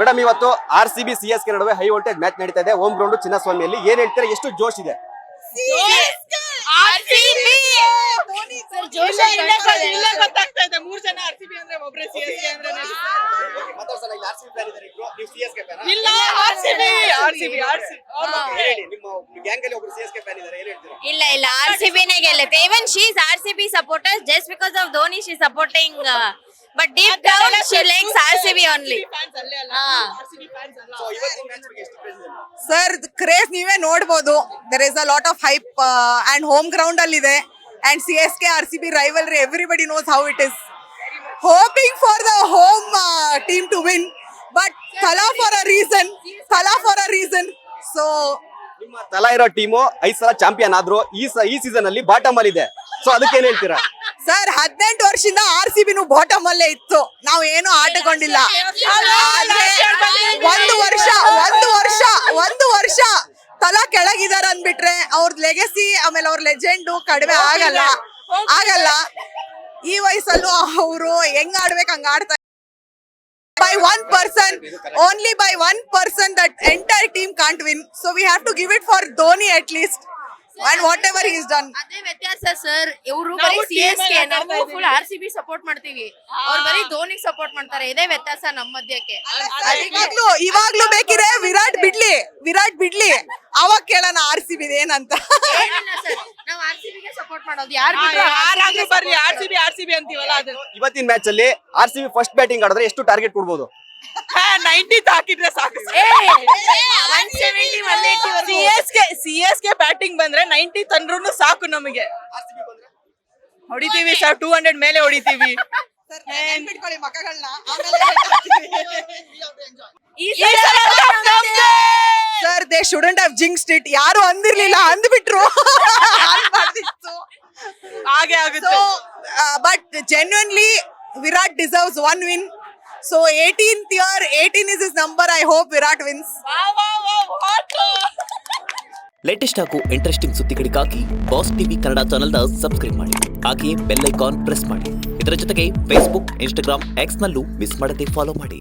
Madam ಇವತ್ತು RCB CSK ನಡುವೆ high voltage match ನಡೀತಾ ಇದೆ ಹೋಮ್ ಗ್ರೌಂಡ್ ಚಿನ್ನಸ್ವಾಮಿಯಲ್ಲಿ. ಏನ್ ಹೇಳ್ತೀರಾ, ಎಷ್ಟು ಜೋಶ್ ಇದೆ? ಗೊತ್ತಾಗ್ತಾ ಇದೆ. 3 ಜನ RCB ಅಂದ್ರೆ ಒಬ್ರೆ CSK ಅಂದ್ರೆ ಇಲ್ಲ. ಇಲ್ಲ ಇಲ್ಲ RCB ನೇ ಗೆಲ್ಲುತ್ತೆ. Even she is RCB supporter just because of Dhoni she is supporting but deep down she likes RCB only. Sir craze ನೀವೇ ನೋಡಬಹುದು. There is a lot of hype and home ground ಅಲ್ಲಿ ಇದೆ. ಅಂಡ್ CSK RCB rivalry everybody knows how it is. Hoping for the home team to win, but Thala for a reason. So ನಿಮ್ಮ ತಲಾ ಇರೋ team 5 ಸಲ champion ಆದ್ರು, ಈ season ಅಲ್ಲಿ ಬಾಟಮ್ ಅಲ್ಲಿ ಇದೆ. ಸೊ ಅದಕ್ಕೆ ಏನ್ ಹೇಳ್ತೀರಾ? ಸರ್ 18 ವರ್ಷದಿಂದ RCBನು ಬಾಟಮ್ ಅಲ್ಲೇ ಇತ್ತು. ನಾವು ಏನು ಆಟಗೊಂಡಿಲ್ಲ. ಆದ್ರೆ ಒಂದು ವರ್ಷ ತಲಾ ಕೆಳಗಿದಾರ ಅಂದ್ಬಿಟ್ರೆ ಅವ್ರದ್ ಲೆಗೆಸಿ ಆಮೇಲೆ ಅವ್ರ ಲೆಜೆಂಡ್ ಕಡಿಮೆ ಆಗಲ್ಲ. ಈ ವಯಸ್ಸಲ್ಲೂ ಅವರು ಹೆಂಗ್ ಆಡ್ಬೇಕು ಹಂಗ ಆಡ್ತಾರೆ. By one person that entire team can't win, so we have to give it for Dhoni at least and whatever he's done. ಅದೇ ವ್ಯತ್ಯಾಸ ಸರ್. ಇವರು ಬರೀ CSK, ನಾವು ಫುಲ್ RCB ಸಪೋರ್ಟ್ ಮಾಡ್ತೀವಿ. ಅವ್ರು ಬರೀ ಧೋನಿಗೆ ಸಪೋರ್ಟ್ ಮಾಡ್ತಾರೆ. ಇದೇ ವ್ಯತ್ಯಾಸ ನಮ್ಮ ಮಧ್ಯಕ್ಕೆ. ಇವಾಗ್ಲೂ ಬೇಕಿದ್ರೆ ವಿರಾಟ್ ಬಿಡ್ಲಿ ಅವಾಗ ಕೇಳೋಣ RCB ಏನಂತ. ನಾವು RCB ಗೆ ಸಪೋರ್ಟ್ ಮಾಡೋದು. ಯಾರು ಬರ್ಲಿ RCB ಅಂತೀವಲ್ಲ ಅದು. ಇವತ್ತಿನ ಮ್ಯಾಚ್ ಅಲ್ಲಿ RCB ಫಸ್ಟ್ ಬ್ಯಾಟಿಂಗ್ ಆಡಿದ್ರೆ ಎಷ್ಟು ಟಾರ್ಗೆಟ್ ಕೊಡ್ಬೋದು? 90 ಹಾಕಿದ್ರೆ ಸಾಕು. CSK ಬ್ಯಾಟಿಂಗ್ ಬಂದ್ರೆ 90 ತಂದ್ರೂ ಸಾಕು ನಮಗೆ. ಹೊಡಿತೀವಿ ಸರ್, 200 ಮೇಲೆ ಹೊಡಿತೀವಿ. Sir they shouldn't have jinxed it. ಯಾರು ಅಂದಿರ್ಲಿಲ್ಲ, ಅಂದ್ಬಿಟ್ರು. ಹಾಗೆ ಆಗುತ್ತೆ. But genuinely Virat deserves one win. So 18 is his number. I hope Virat wins. Latest ಹಾಗೂ ಇಂಟ್ರೆಸ್ಟಿಂಗ್ ಸುದ್ದಿಗಳಿಗಾಗಿ ಬಾಸ್ ಟಿವಿ ಕನ್ನಡ ಚಾನೆಲ್ನ ಸಬ್ಸ್ಕ್ರೈಬ್ ಮಾಡಿ. ಹಾಗೆಯೇ ಬೆಲ್ ಐಕಾನ್ ಪ್ರೆಸ್ ಮಾಡಿ. ಇದರ ಜೊತೆಗೆ ಫೇಸ್ಬುಕ್, ಇನ್ಸ್ಟಾಗ್ರಾಮ್, ಎಕ್ಸ್ ನಲ್ಲೂ ಮಿಸ್ ಮಾಡದೆ ಫಾಲೋ ಮಾಡಿ.